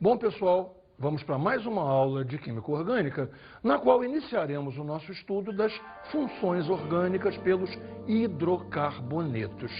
Bom, pessoal, vamos para mais uma aula de Química Orgânica, na qual iniciaremos o nosso estudo das funções orgânicas pelos hidrocarbonetos.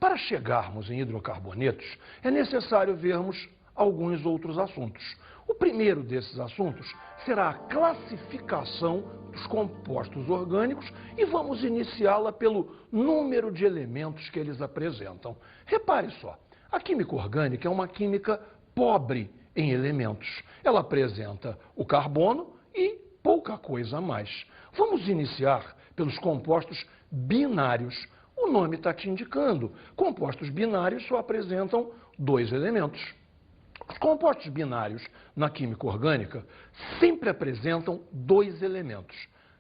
Para chegarmos em hidrocarbonetos, é necessário vermos alguns outros assuntos. O primeiro desses assuntos será a classificação dos compostos orgânicos e vamos iniciá-la pelo número de elementos que eles apresentam. Repare só, a química orgânica é uma química pobre em elementos. Ela apresenta o carbono e pouca coisa a mais. Vamos iniciar pelos compostos binários. O nome está te indicando. Compostos binários só apresentam dois elementos. Os compostos binários na química orgânica sempre apresentam dois elementos,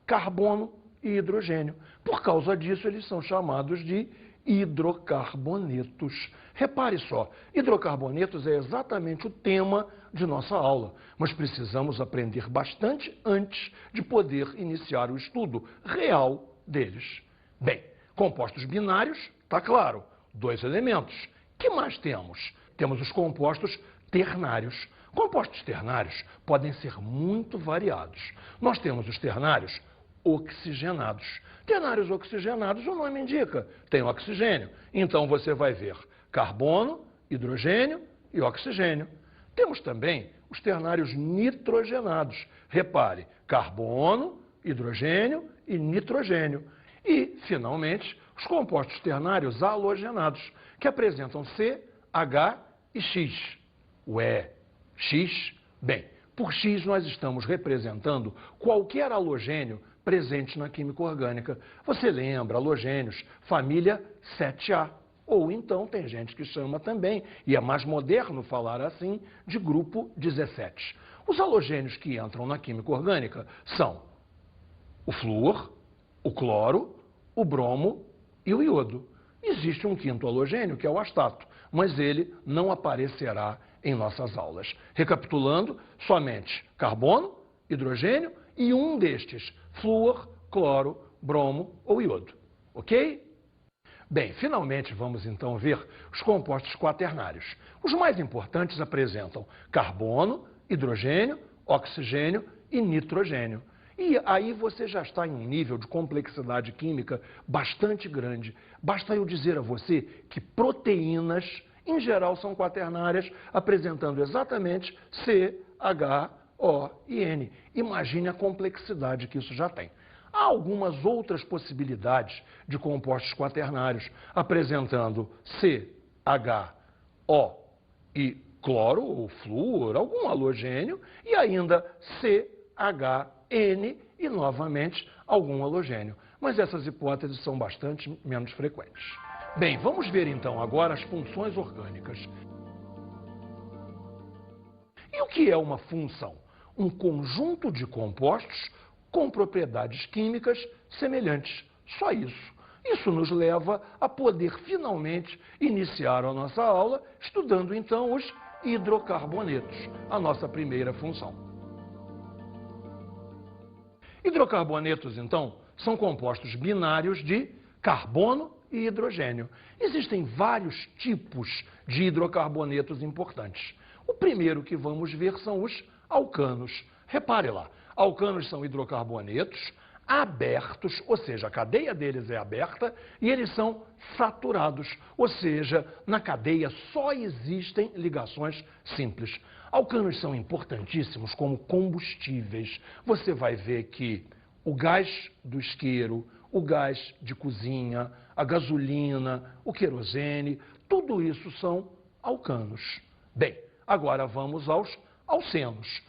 carbono e hidrogênio. Por causa disso, eles são chamados de hidrocarbonetos. Repare só, hidrocarbonetos é exatamente o tema de nossa aula, mas precisamos aprender bastante antes de poder iniciar o estudo real deles. Bem, compostos binários, está claro, dois elementos. Que mais temos? Temos os compostos ternários. Compostos ternários podem ser muito variados. Nós temos os ternários oxigenados. Ternários oxigenados, o nome indica, tem oxigênio. Então você vai ver carbono, hidrogênio e oxigênio. Temos também os ternários nitrogenados. Repare, carbono, hidrogênio e nitrogênio. E, finalmente, os compostos ternários halogenados, que apresentam C, H e X. Ué, X? Bem, por X nós estamos representando qualquer halogênio presente na química orgânica. Você lembra, halogênios, família 7A. Ou então tem gente que chama também, e é mais moderno falar assim, de grupo 17. Os halogênios que entram na química orgânica são o flúor, o cloro, o bromo e o iodo. Existe um quinto halogênio, que é o astato, mas ele não aparecerá em nossas aulas. Recapitulando, somente carbono, hidrogênio e um destes, flúor, cloro, bromo ou iodo. Ok? Bem, finalmente vamos então ver os compostos quaternários. Os mais importantes apresentam carbono, hidrogênio, oxigênio e nitrogênio. E aí você já está em um nível de complexidade química bastante grande. Basta eu dizer a você que proteínas, em geral, são quaternárias, apresentando exatamente C, H, O e N. Imagine a complexidade que isso já tem. Há algumas outras possibilidades de compostos quaternários, apresentando C, H, O e cloro ou flúor, algum halogênio, e ainda C, H, N e, novamente, algum halogênio. Mas essas hipóteses são bastante menos frequentes. Bem, vamos ver então agora as funções orgânicas. E o que é uma função? Um conjunto de compostos com propriedades químicas semelhantes. Só isso. Isso nos leva a poder finalmente iniciar a nossa aula estudando então os hidrocarbonetos, a nossa primeira função. Hidrocarbonetos, então, são compostos binários de carbono e hidrogênio. Existem vários tipos de hidrocarbonetos importantes. O primeiro que vamos ver são os alcanos. Repare lá, alcanos são hidrocarbonetos abertos, ou seja, a cadeia deles é aberta, e eles são saturados, ou seja, na cadeia só existem ligações simples. Alcanos são importantíssimos como combustíveis. Você vai ver que o gás do isqueiro, o gás de cozinha, a gasolina, o querosene, tudo isso são alcanos. Bem, agora vamos aos alcenos.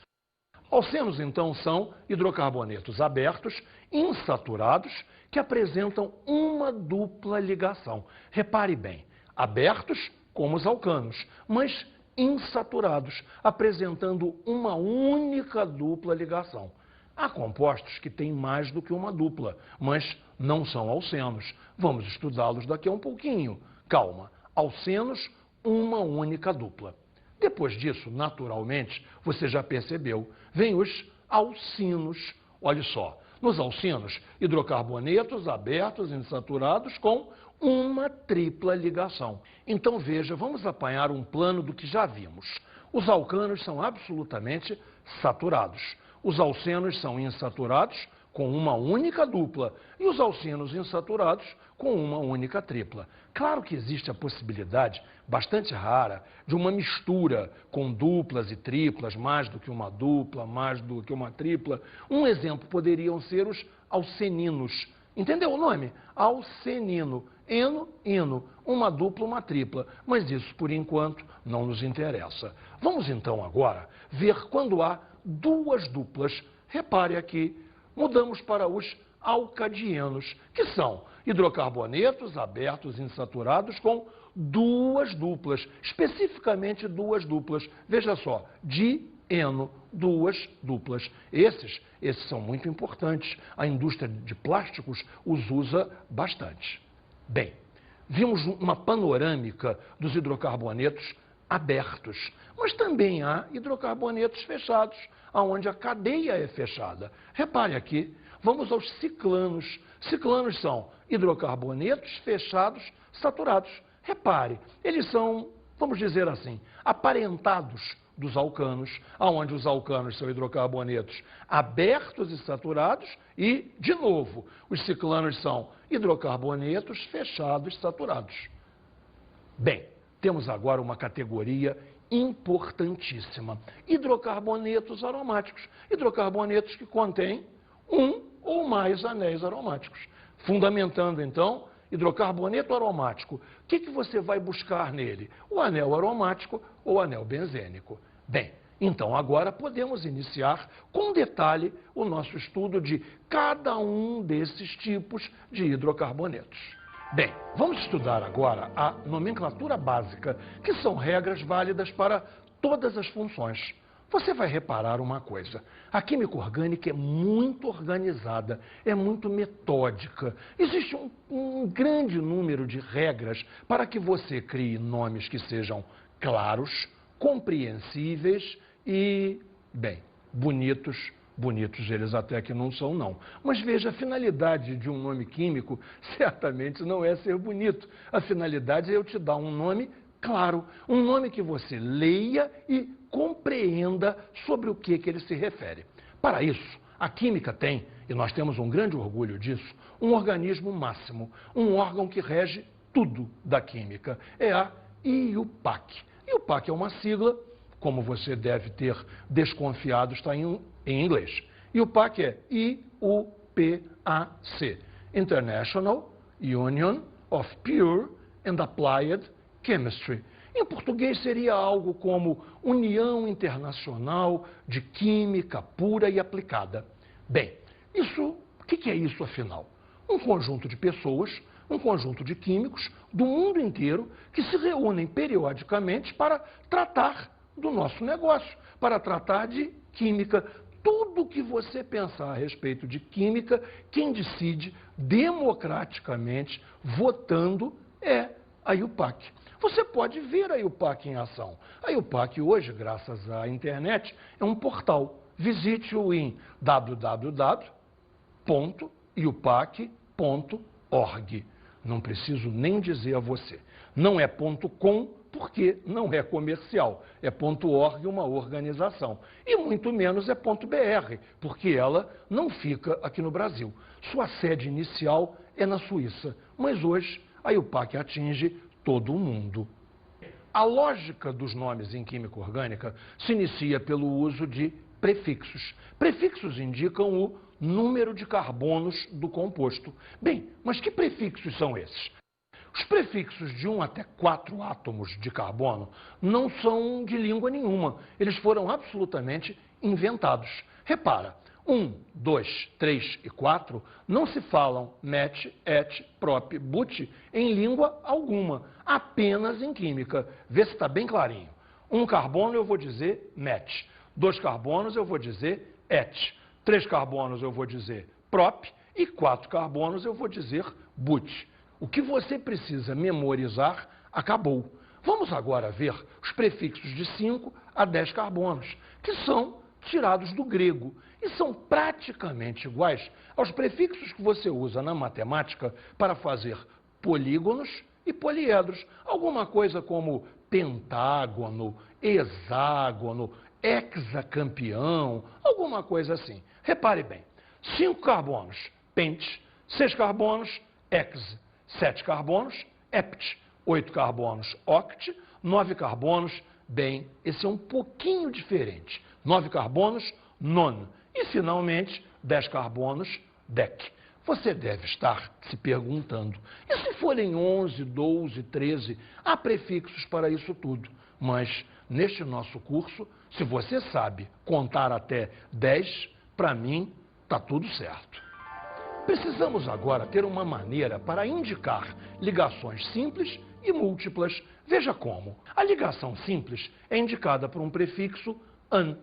Alcenos, então, são hidrocarbonetos abertos, insaturados, que apresentam uma dupla ligação. Repare bem, abertos como os alcanos, mas insaturados, apresentando uma única dupla ligação. Há compostos que têm mais do que uma dupla, mas não são alcenos. Vamos estudá-los daqui a um pouquinho. Calma, alcenos, uma única dupla. Depois disso, naturalmente, você já percebeu, vêm os alcinos. Olha só, nos alcinos, hidrocarbonetos abertos insaturados com uma tripla ligação. Então veja, vamos apanhar um plano do que já vimos. Os alcanos são absolutamente saturados. Os alcenos são insaturados com uma única dupla e os alcenos insaturados com uma única tripla. Claro que existe a possibilidade, bastante rara, de uma mistura com duplas e triplas, mais do que uma dupla, mais do que uma tripla. Um exemplo poderiam ser os alceninos. Entendeu o nome? Alcenino. Eno, ino. Uma dupla, uma tripla. Mas isso, por enquanto, não nos interessa. Vamos então agora ver quando há duas duplas. Repare aqui, mudamos para os alcadienos, que são hidrocarbonetos abertos insaturados com duas duplas, especificamente duas duplas. Veja só, dieno, duas duplas. Esses são muito importantes. A indústria de plásticos os usa bastante. Bem, vimos uma panorâmica dos hidrocarbonetos abertos, mas também há hidrocarbonetos fechados, onde a cadeia é fechada. Repare aqui, vamos aos ciclanos. Ciclanos são hidrocarbonetos fechados saturados. Repare, eles são, vamos dizer assim, aparentados dos alcanos, onde os alcanos são hidrocarbonetos abertos e saturados e, de novo, os ciclanos são hidrocarbonetos fechados e saturados. Bem, temos agora uma categoria importantíssima. Hidrocarbonetos aromáticos. Hidrocarbonetos que contêm um ou mais anéis aromáticos. Fundamentando, então, hidrocarboneto aromático. O que você vai buscar nele? O anel aromático ou o anel benzênico. Bem, então agora podemos iniciar com detalhe o nosso estudo de cada um desses tipos de hidrocarbonetos. Bem, vamos estudar agora a nomenclatura básica, que são regras válidas para todas as funções. Você vai reparar uma coisa, a química orgânica é muito organizada, é muito metódica. Existe um grande número de regras para que você crie nomes que sejam claros, compreensíveis e, bem, bonitos. Bonitos eles até que não são, não. Mas veja, a finalidade de um nome químico certamente não é ser bonito. A finalidade é eu te dar um nome claro, um nome que você leia e compreenda sobre o que ele se refere. Para isso, a química tem, e nós temos um grande orgulho disso, um organismo máximo, um órgão que rege tudo da química. É a IUPAC. IUPAC é uma sigla, como você deve ter desconfiado, está em inglês. IUPAC é IUPAC, International Union of Pure and Applied Chemistry. Em português seria algo como União Internacional de Química Pura e Aplicada. Bem, o que é isso afinal? Um conjunto de pessoas, um conjunto de químicos do mundo inteiro que se reúnem periodicamente para tratar do nosso negócio, para tratar de química. Tudo que você pensar a respeito de química, quem decide democraticamente, votando, é a IUPAC. Você pode ver a IUPAC em ação. A IUPAC hoje, graças à internet, é um portal. Visite-o em www.iupac.org. Não preciso nem dizer a você. Não é .com, porque não é comercial. É .org, uma organização. E muito menos é .br, porque ela não fica aqui no Brasil. Sua sede inicial é na Suíça, mas hoje a IUPAC atinge todo o mundo. A lógica dos nomes em química orgânica se inicia pelo uso de prefixos. Prefixos indicam o número de carbonos do composto. Bem, mas que prefixos são esses? Os prefixos de 1 até 4 átomos de carbono não são de língua nenhuma. Eles foram absolutamente inventados. Repara, 1, 2, 3 e 4 não se falam met, et, prop, but em língua alguma, apenas em química. Vê se está bem clarinho. 1 carbono eu vou dizer met, 2 carbonos eu vou dizer et, 3 carbonos eu vou dizer prop e 4 carbonos eu vou dizer but. O que você precisa memorizar acabou. Vamos agora ver os prefixos de 5 a 10 carbonos, que são tirados do grego e são praticamente iguais aos prefixos que você usa na matemática para fazer polígonos e poliedros. Alguma coisa como pentágono, hexágono, hexacampeão, alguma coisa assim. Repare bem, 5 carbonos, pente, 6 carbonos, hex, 7 carbonos, hept, 8 carbonos, oct, 9 carbonos, bem, esse é um pouquinho diferente. 9 carbonos, non. E, finalmente, 10 carbonos, dec. Você deve estar se perguntando, e se forem 11, 12, 13, há prefixos para isso tudo. Mas, neste nosso curso, se você sabe contar até 10, para mim, está tudo certo. Precisamos agora ter uma maneira para indicar ligações simples e múltiplas. Veja como. A ligação simples é indicada por um prefixo an,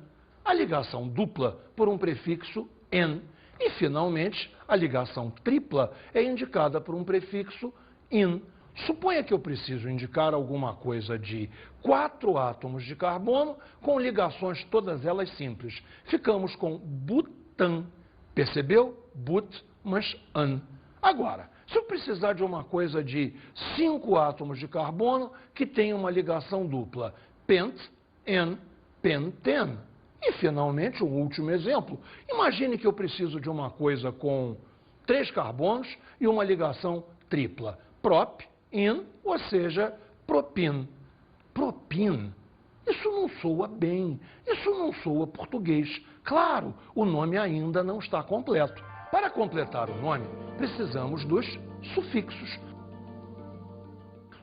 a ligação dupla por um prefixo en e, finalmente, a ligação tripla é indicada por um prefixo in. Suponha que eu preciso indicar alguma coisa de 4 átomos de carbono com ligações todas elas simples. Ficamos com butan. Percebeu? But, mas an. Agora, se eu precisar de uma coisa de 5 átomos de carbono que tem uma ligação dupla, pent, en, penten. E, finalmente, um último exemplo. Imagine que eu preciso de uma coisa com 3 carbonos e uma ligação tripla. Prop, in, ou seja, propin. Propin. Isso não soa bem. Isso não soa português. Claro, o nome ainda não está completo. Para completar o nome, precisamos dos sufixos.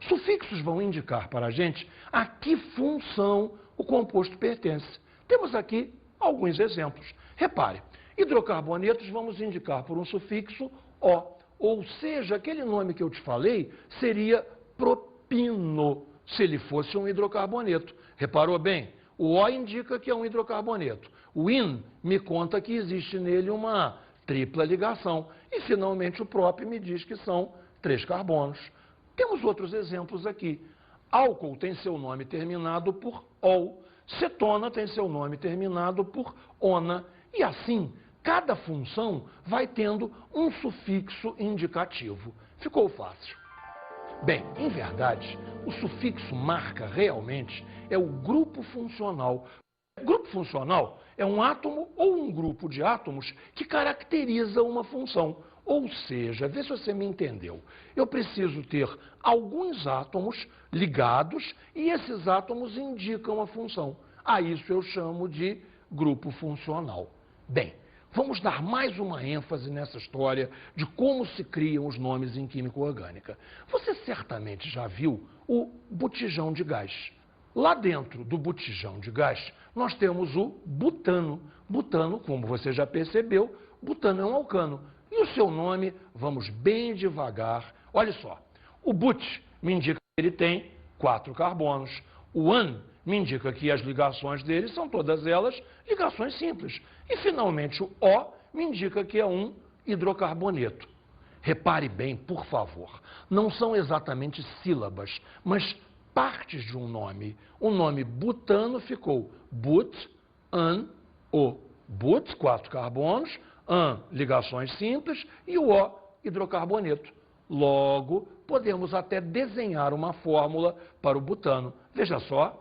Sufixos vão indicar para a gente a que função o composto pertence. Temos aqui alguns exemplos. Repare, hidrocarbonetos vamos indicar por um sufixo O, ou seja, aquele nome que eu te falei seria propino, se ele fosse um hidrocarboneto. Reparou bem? O O indica que é um hidrocarboneto. O IN me conta que existe nele uma tripla ligação. E, finalmente, o prop me diz que são 3 carbonos. Temos outros exemplos aqui. Álcool tem seu nome terminado por ol. Cetona tem seu nome terminado por ona. E assim, cada função vai tendo um sufixo indicativo. Ficou fácil. Bem, em verdade, o sufixo marca realmente é o grupo funcional. Grupo funcional é um átomo ou um grupo de átomos que caracteriza uma função. Ou seja, vê se você me entendeu. Eu preciso ter alguns átomos ligados e esses átomos indicam a função. A isso eu chamo de grupo funcional. Bem, vamos dar mais uma ênfase nessa história de como se criam os nomes em química orgânica. Você certamente já viu o botijão de gás. Lá dentro do botijão de gás, nós temos o butano. Butano, como você já percebeu, butano é um alcano. E o seu nome, vamos bem devagar. Olha só, o but me indica que ele tem 4 carbonos. O an me indica que as ligações dele são todas elas ligações simples. E, finalmente, o O me indica que é um hidrocarboneto. Repare bem, por favor, não são exatamente sílabas, mas partes de um nome. O nome butano ficou but, an, o. But, 4 carbonos, an, ligações simples, e o O, hidrocarboneto. Logo, podemos até desenhar uma fórmula para o butano. Veja só,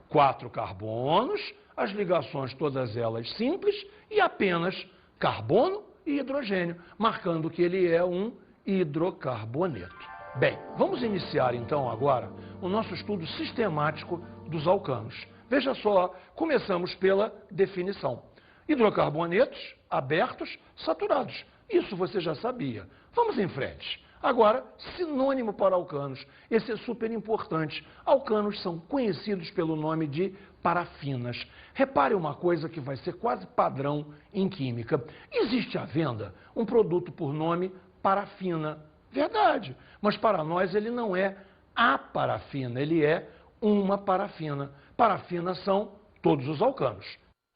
4 carbonos, as ligações todas elas simples, e apenas carbono e hidrogênio, marcando que ele é um hidrocarboneto. Bem, vamos iniciar então agora o nosso estudo sistemático dos alcanos. Veja só, começamos pela definição. Hidrocarbonetos abertos, saturados. Isso você já sabia. Vamos em frente. Agora, sinônimo para alcanos. Esse é super importante. Alcanos são conhecidos pelo nome de parafinas. Repare uma coisa que vai ser quase padrão em química. Existe à venda um produto por nome parafina. Verdade, mas para nós ele não é a parafina, ele é uma parafina. Parafinas são todos os alcanos.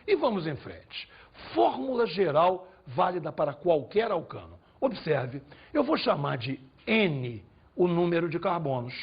E vamos em frente. Fórmula geral válida para qualquer alcano. Observe, eu vou chamar de N o número de carbonos.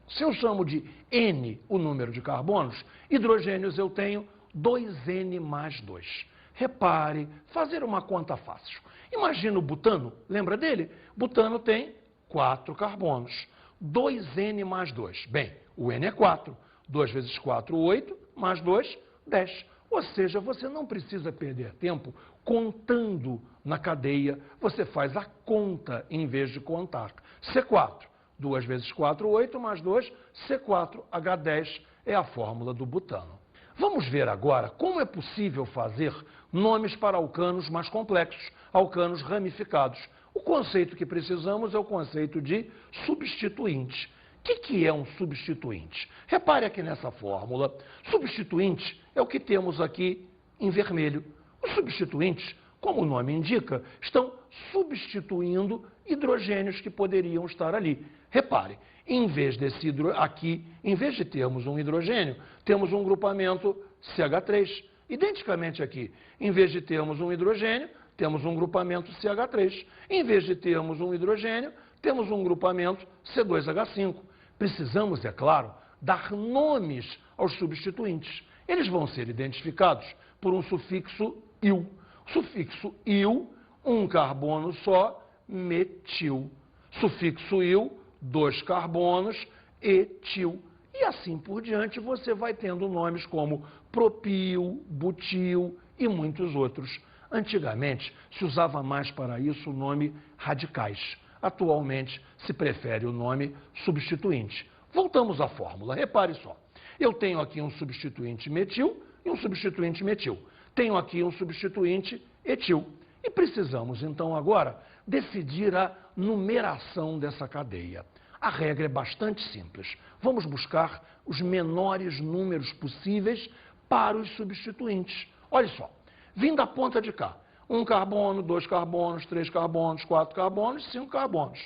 Se eu chamo de N o número de carbonos, hidrogênios eu tenho 2N mais 2. Repare, fazer uma conta fácil. Imagina o butano, lembra dele? Butano tem 4 carbonos. 2N mais 2. Bem, o N é 4. 2 vezes 4, 8, mais 2, 10. Ou seja, você não precisa perder tempo contando na cadeia, você faz a conta em vez de contar. C4, 2 vezes 4, 8, mais 2, C4H10 é a fórmula do butano. Vamos ver agora como é possível fazer nomes para alcanos mais complexos, alcanos ramificados. O conceito que precisamos é o conceito de substituinte. O que é um substituinte? Repare aqui nessa fórmula. Substituinte é o que temos aqui em vermelho. Os substituintes, como o nome indica, estão substituindo hidrogênios que poderiam estar ali. Repare, em vez de termos um hidrogênio, temos um grupamento CH3. Identicamente aqui, em vez de termos um hidrogênio, temos um grupamento CH3. Em vez de termos um hidrogênio, temos um grupamento C2H5. Precisamos, é claro, dar nomes aos substituintes. Eles vão ser identificados por um sufixo -il. Sufixo -il, um carbono só, metil. Sufixo -il, 2 carbonos, etil. E assim por diante, você vai tendo nomes como propil, butil e muitos outros. Antigamente, se usava mais para isso o nome radicais. Atualmente, se prefere o nome substituinte. Voltamos à fórmula. Repare só. Eu tenho aqui um substituinte metil e um substituinte metil. Tenho aqui um substituinte etil. E precisamos, então, agora, decidir a numeração dessa cadeia. A regra é bastante simples. Vamos buscar os menores números possíveis para os substituintes. Olha só, vim da ponta de cá. 1 carbono, 2 carbonos, 3 carbonos, 4 carbonos, 5 carbonos.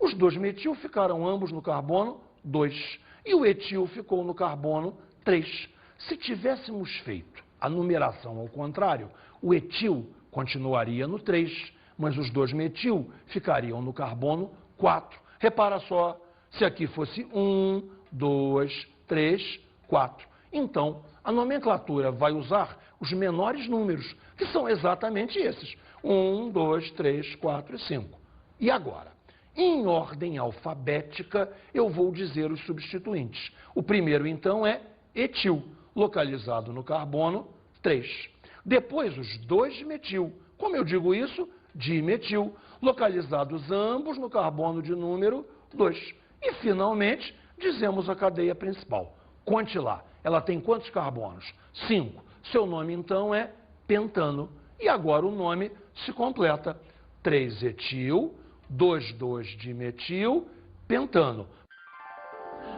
Os 2 metil ficaram ambos no carbono 2 e o etil ficou no carbono 3. Se tivéssemos feito a numeração ao contrário, o etil continuaria no 3, mas os 2 metil ficariam no carbono 4. Repara só, se aqui fosse 1, 2, 3, 4. Então, a nomenclatura vai usar os menores números, que são exatamente esses. 1, 2, 3, 4 e 5. E agora? Em ordem alfabética, eu vou dizer os substituintes. O primeiro, então, é etil, localizado no carbono 3. Depois, os 2 metil. Como eu digo isso? Dimetil, localizados ambos no carbono de número 2. E, finalmente, dizemos a cadeia principal. Conte lá, ela tem quantos carbonos? 5. Seu nome, então, é pentano. E agora o nome se completa. 3-etil, 2,2-dimetil, pentano.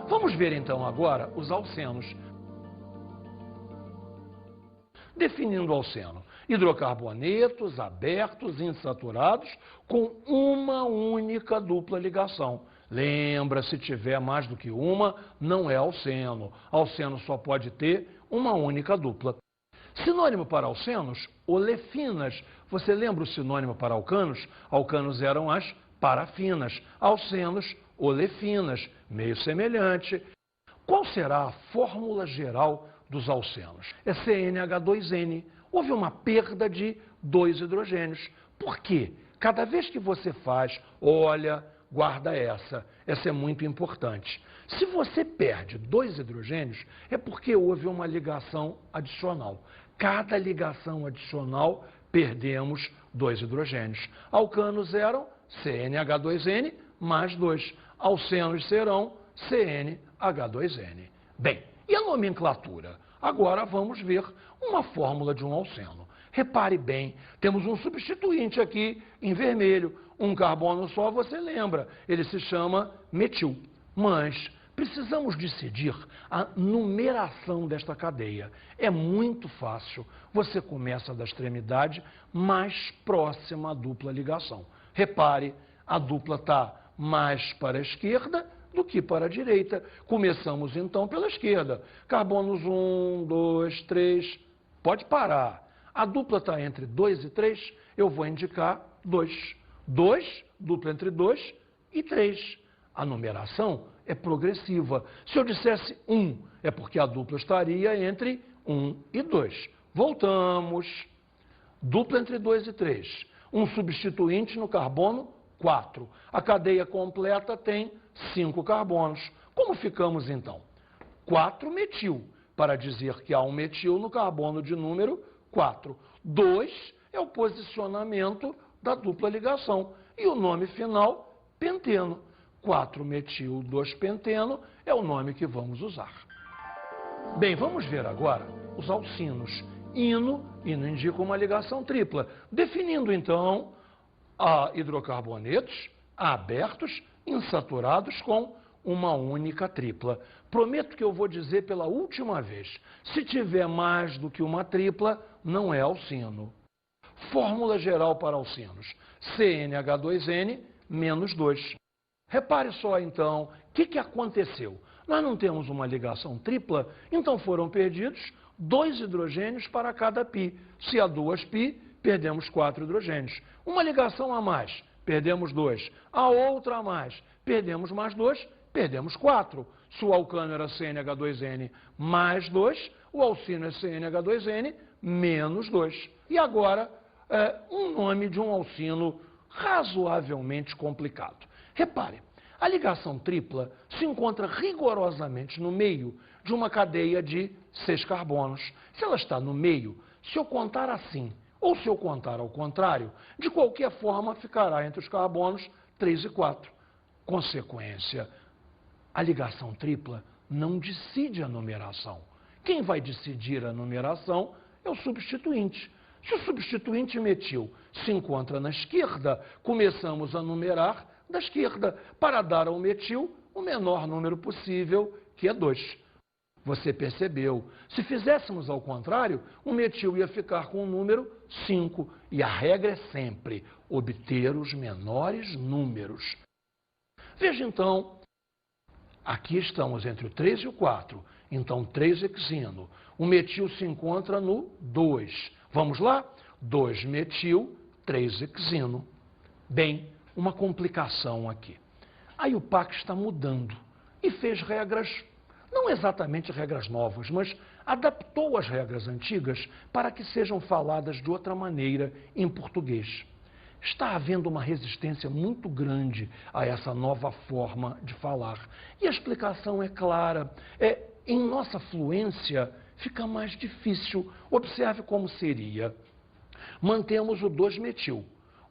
Vamos ver, então, agora os alcenos. Definindo o alceno. Hidrocarbonetos abertos, insaturados, com uma única dupla ligação. Lembra, se tiver mais do que uma, não é alceno. Alceno só pode ter uma única dupla. Sinônimo para alcenos, olefinas. Você lembra o sinônimo para alcanos? Alcanos eram as parafinas. Alcenos, olefinas. Meio semelhante. Qual será a fórmula geral dos alcenos? É CnH2n. Houve uma perda de 2 hidrogênios. Por quê? Cada vez que você faz, olha, guarda essa. Essa é muito importante. Se você perde 2 hidrogênios, é porque houve uma ligação adicional. Cada ligação adicional, perdemos 2 hidrogênios. Alcanos eram CnH2n mais 2. Alcenos serão CnH2n. Bem, e a nomenclatura? Agora vamos ver uma fórmula de um alceno. Repare bem, temos um substituinte aqui em vermelho. Um carbono só, você lembra, ele se chama metil. Mas precisamos decidir a numeração desta cadeia. É muito fácil. Você começa da extremidade mais próxima à dupla ligação. Repare, a dupla está mais para a esquerda do que para a direita. Começamos então pela esquerda. Carbonos 1, 2, 3. Pode parar. A dupla está entre 2 e 3, eu vou indicar 2. 2, dupla entre 2 e 3. A numeração é progressiva. Se eu dissesse 1, é porque a dupla estaria entre 1 e 2. Voltamos. Dupla entre 2 e 3. Um substituinte no carbono 4. A cadeia completa tem 5 carbonos. Como ficamos, então? 4-metil, para dizer que há um metil no carbono de número 4. 2 é o posicionamento da dupla ligação. E o nome final, penteno. 4-metil 2-penteno é o nome que vamos usar. Bem, vamos ver agora os alcinos. Ino indica uma ligação tripla, definindo então a hidrocarbonetos abertos, insaturados com uma única tripla. Prometo que eu vou dizer pela última vez, se tiver mais do que uma tripla, não é alcino. Fórmula geral para alcinos, CnH2n menos 2. Repare só então, o que aconteceu? Nós não temos uma ligação tripla, então foram perdidos 2 hidrogênios para cada π. Se há 2 π, perdemos 4 hidrogênios. Uma ligação a mais, perdemos 2. A outra a mais, perdemos mais 2, perdemos 4. Se o alcano era CnH2n mais 2, o alcino é CnH2n menos 2. E agora, um nome de um alcino razoavelmente complicado. Repare, a ligação tripla se encontra rigorosamente no meio de uma cadeia de 6 carbonos. Se ela está no meio, se eu contar assim, ou se eu contar ao contrário, de qualquer forma ficará entre os carbonos 3 e 4. Consequência, a ligação tripla não decide a numeração. Quem vai decidir a numeração é o substituinte. Se o substituinte metil se encontra na esquerda, começamos a numerar da esquerda, para dar ao metil o menor número possível, que é 2. Você percebeu? Se fizéssemos ao contrário, o metil ia ficar com o número 5. E a regra é sempre obter os menores números. Veja então, aqui estamos entre o 3 e o 4. Então, 3-hexino. O metil se encontra no 2. Vamos lá? 2-metil, 3-hexino. Bem, uma complicação aqui. A IUPAC está mudando e fez regras, não exatamente regras novas, mas adaptou as regras antigas para que sejam faladas de outra maneira em português. Está havendo uma resistência muito grande a essa nova forma de falar. E a explicação é clara. Em nossa fluência fica mais difícil. Observe como seria. Mantemos o 2-metil.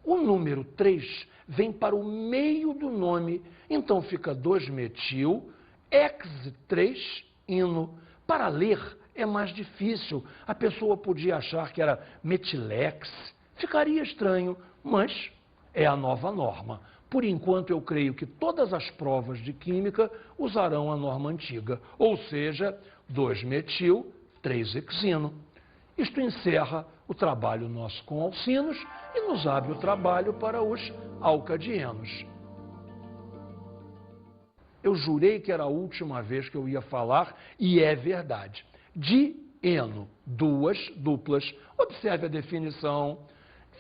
O número 3 vem para o meio do nome, então fica 2-metil, ex-3-ino. Para ler é mais difícil, a pessoa podia achar que era metilex, ficaria estranho, mas é a nova norma. Por enquanto eu creio que todas as provas de química usarão a norma antiga, ou seja, 2-metil, 3-hexino. Isto encerra o trabalho nosso com alcinos e nos abre o trabalho para os alcadienos. Eu jurei que era a última vez que eu ia falar, e é verdade. Dieno, 2 duplas. Observe a definição.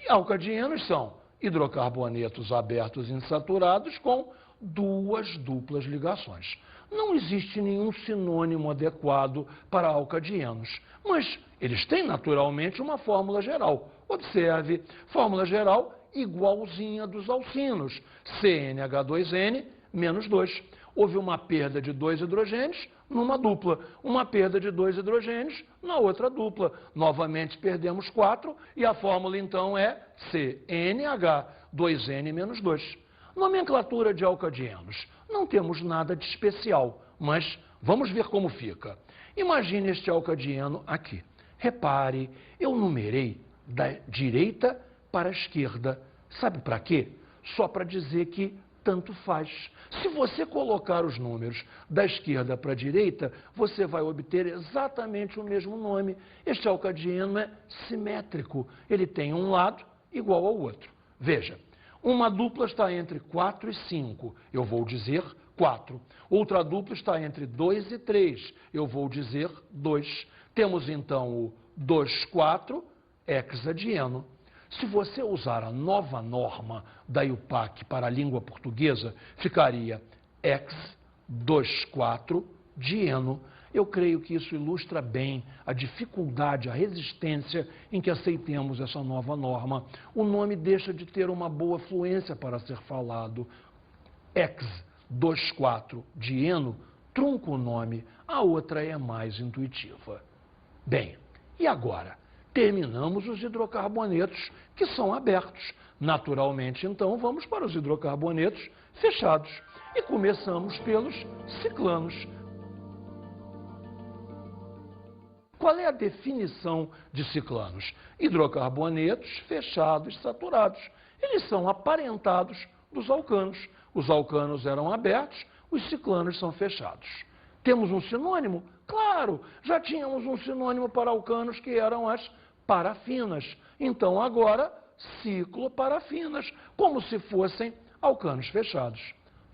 E alcadienos são hidrocarbonetos abertos insaturados com 2 duplas ligações. Não existe nenhum sinônimo adequado para alcadienos, mas eles têm naturalmente uma fórmula geral. Observe, fórmula geral igualzinha dos alcinos, CnH2n menos 2. Houve uma perda de 2 hidrogênios numa dupla, uma perda de 2 hidrogênios na outra dupla. Novamente perdemos 4 e a fórmula então é CnH2n menos 2. Nomenclatura de alcadienos. Não temos nada de especial, mas vamos ver como fica. Imagine este alcadieno aqui. Repare, eu numerei da direita para a esquerda. Sabe para quê? Só para dizer que tanto faz. Se você colocar os números da esquerda para a direita, você vai obter exatamente o mesmo nome. Este alcadieno é simétrico. Ele tem um lado igual ao outro. Veja, uma dupla está entre 4 e 5. Eu vou dizer 4. Outra dupla está entre 2 e 3. Eu vou dizer 2. Temos então o 2,4 hexadieno. Se você usar a nova norma da IUPAC para a língua portuguesa, ficaria ex 2,4 dieno. eu creio que isso ilustra bem a dificuldade, a resistência em que aceitemos essa nova norma. O nome deixa de ter uma boa fluência para ser falado. Ex 24 de eno trunca o nome, a outra é mais intuitiva. Bem, e agora? Terminamos os hidrocarbonetos que são abertos. Naturalmente, então, vamos para os hidrocarbonetos fechados. E começamos pelos ciclanos. Qual é a definição de ciclanos? Hidrocarbonetos fechados, saturados. Eles são aparentados dos alcanos. Os alcanos eram abertos, os ciclanos são fechados. Temos um sinônimo? Claro, já tínhamos um sinônimo para alcanos que eram as parafinas. Então, agora, cicloparafinas, como se fossem alcanos fechados.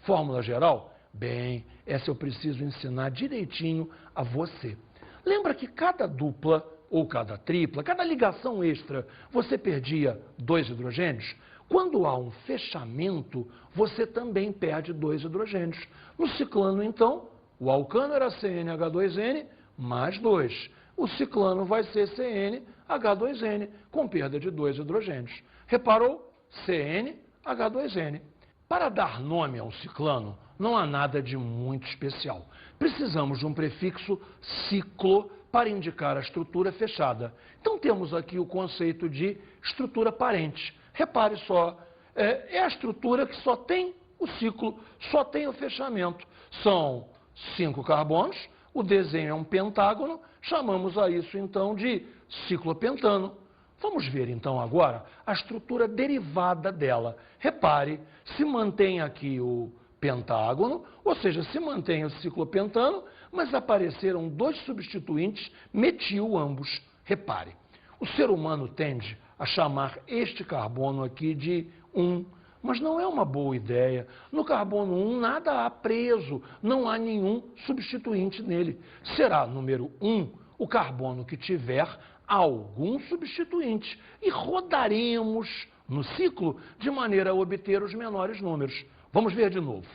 Fórmula geral? Bem, essa eu preciso ensinar direitinho a você. Lembra que cada dupla ou cada tripla, cada ligação extra, você perdia 2 hidrogênios? Quando há um fechamento, você também perde 2 hidrogênios. No ciclano, então, o alcano era CnH2n mais 2. O ciclano vai ser CnH2n, com perda de 2 hidrogênios. Reparou? CnH2n. Para dar nome ao ciclano, não há nada de muito especial. Precisamos de um prefixo ciclo para indicar a estrutura fechada. Então, temos aqui o conceito de estrutura parente. Repare só, é a estrutura que só tem o ciclo, só tem o fechamento. São 5 carbonos, o desenho é um pentágono, chamamos a isso então de ciclopentano. Vamos ver então agora a estrutura derivada dela. Repare, se mantém aqui o pentágono, ou seja, se mantém o ciclopentano, mas apareceram 2 substituintes metil ambos. Repare, o ser humano tende a chamar este carbono aqui de 1, mas não é uma boa ideia. No carbono 1 nada há preso, não há nenhum substituinte nele. Será número 1 o carbono que tiver algum substituinte e rodaremos no ciclo de maneira a obter os menores números. Vamos ver de novo.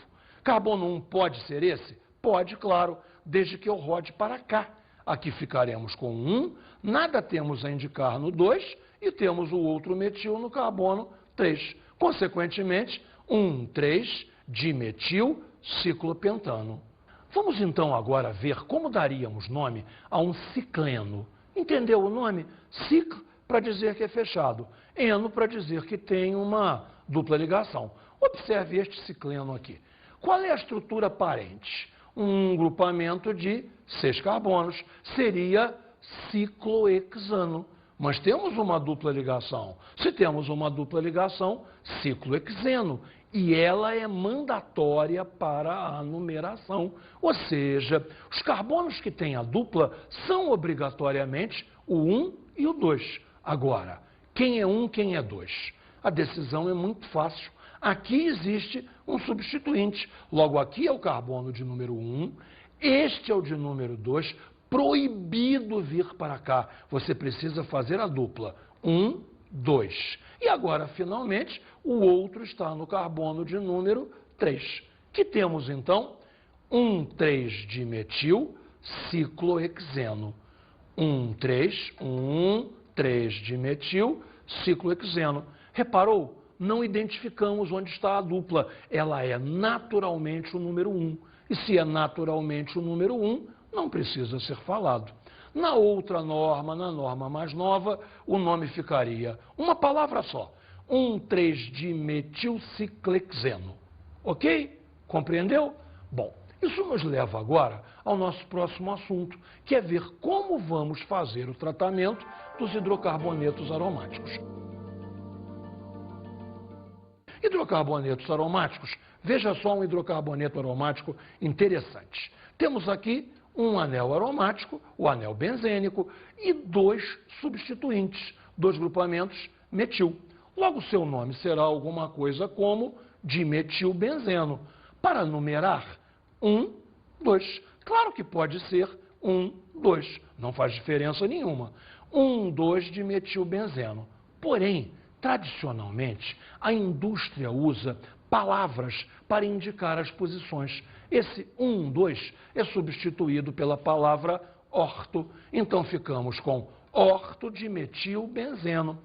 Carbono 1 pode ser esse? Pode, claro, desde que eu rode para cá. Aqui ficaremos com 1, nada temos a indicar no 2 e temos o outro metil no carbono 3. Consequentemente, 1,3 dimetil ciclopentano. Vamos então agora ver como daríamos nome a um cicleno. Entendeu o nome? Ciclo para dizer que é fechado, eno para dizer que tem uma dupla ligação. Observe este cicleno aqui. Qual é a estrutura parente? Um grupamento de 6 carbonos. Seria ciclohexano. Mas temos uma dupla ligação. Se temos uma dupla ligação, ciclohexeno. E ela é mandatória para a numeração. Ou seja, os carbonos que têm a dupla são obrigatoriamente o 1 e o 2. Agora, quem é 1, quem é 2? A decisão é muito fácil. Aqui existe um substituinte. Logo, aqui é o carbono de número 1, este é o de número 2, proibido vir para cá. Você precisa fazer a dupla 1, 2. E agora, finalmente, o outro está no carbono de número 3. Que temos, então, 1,3-dimetil ciclohexeno. 1,3-dimetil ciclohexeno. Reparou? Não identificamos onde está a dupla. Ela é naturalmente o número 1. E se é naturalmente o número 1, não precisa ser falado. Na outra norma, na norma mais nova, o nome ficaria uma palavra só. 1,3-dimetilciclexeno. Ok? Compreendeu? Bom, isso nos leva agora ao nosso próximo assunto, que é ver como vamos fazer o tratamento dos hidrocarbonetos aromáticos. Hidrocarbonetos aromáticos, veja só um hidrocarboneto aromático interessante. Temos aqui um anel aromático, o anel benzênico, e 2 substituintes, 2 grupamentos metil. Logo, seu nome será alguma coisa como dimetilbenzeno. Para numerar, 1, 2. Claro que pode ser 1, 2. Não faz diferença nenhuma. 1, 2 dimetilbenzeno. Porém, tradicionalmente, a indústria usa palavras para indicar as posições. Esse 2 é substituído pela palavra orto. Então ficamos com ortodimetilbenzeno.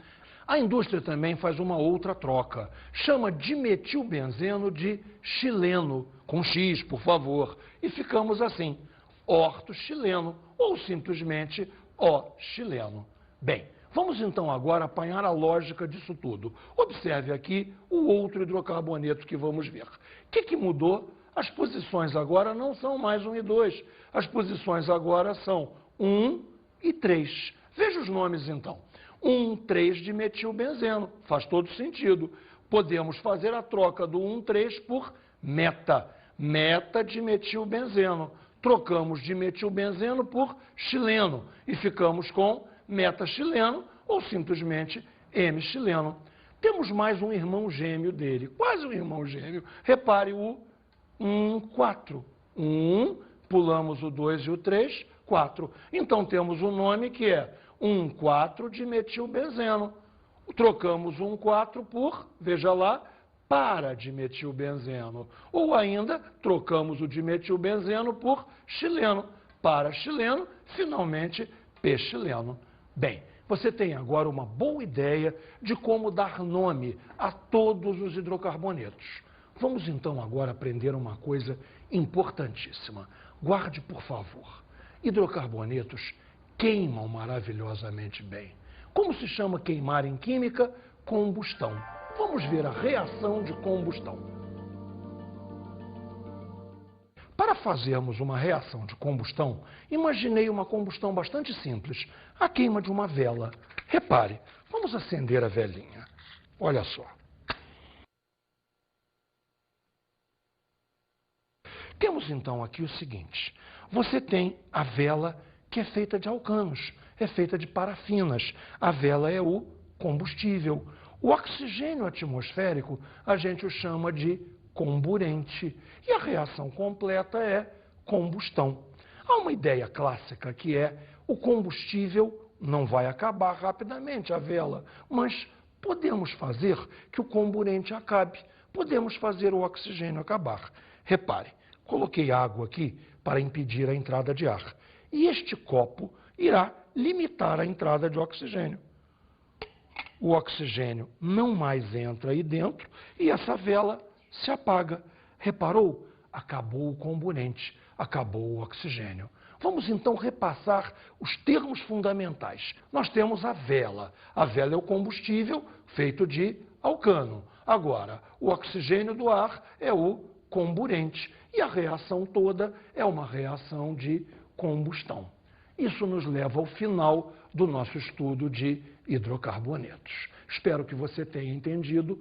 A indústria também faz uma outra troca. Chama dimetilbenzeno de xileno, com X, por favor. E ficamos assim, ortoxileno ou simplesmente O-xileno. Bem, vamos então agora apanhar a lógica disso tudo. Observe aqui o outro hidrocarboneto que vamos ver. O que mudou? As posições agora não são mais 1 e 2. As posições agora são 1 e 3. Veja os nomes então. 1,3-dimetilbenzeno. Faz todo sentido. Podemos fazer a troca do 1,3 por meta-dimetilbenzeno. Trocamos dimetilbenzeno por xileno e ficamos com metaxileno ou simplesmente M-xileno. Temos mais um irmão gêmeo dele, quase um irmão gêmeo. Repare o 4. 1, pulamos o 2 e o 3, 4. Então temos um nome que é 1,4-dimetilbenzeno. Trocamos o 1,4 por, veja lá, para-dimetilbenzeno. Ou ainda, trocamos o dimetilbenzeno por xileno. Para-xileno, finalmente, p-xileno. Bem, você tem agora uma boa ideia de como dar nome a todos os hidrocarbonetos. Vamos então agora aprender uma coisa importantíssima. Guarde, por favor. Hidrocarbonetos queimam maravilhosamente bem. Como se chama queimar em química? Combustão. Vamos ver a reação de combustão. Para fazermos uma reação de combustão, imaginei uma combustão bastante simples, a queima de uma vela. Repare, vamos acender a velinha. Olha só. Temos então aqui o seguinte, você tem a vela que é feita de alcanos, é feita de parafinas. A vela é o combustível. O oxigênio atmosférico a gente o chama de comburente. E a reação completa é combustão. Há uma ideia clássica que é o combustível não vai acabar rapidamente, a vela, mas podemos fazer que o comburente acabe. Podemos fazer o oxigênio acabar. Repare, coloquei água aqui para impedir a entrada de ar. E este copo irá limitar a entrada de oxigênio. O oxigênio não mais entra aí dentro e essa vela se apaga. Reparou? Acabou o comburente, acabou o oxigênio. Vamos então repassar os termos fundamentais. Nós temos a vela. A vela é o combustível feito de alcano. Agora, o oxigênio do ar é o comburente. E a reação toda é uma reação de combustão. Isso nos leva ao final do nosso estudo de hidrocarbonetos. Espero que você tenha entendido.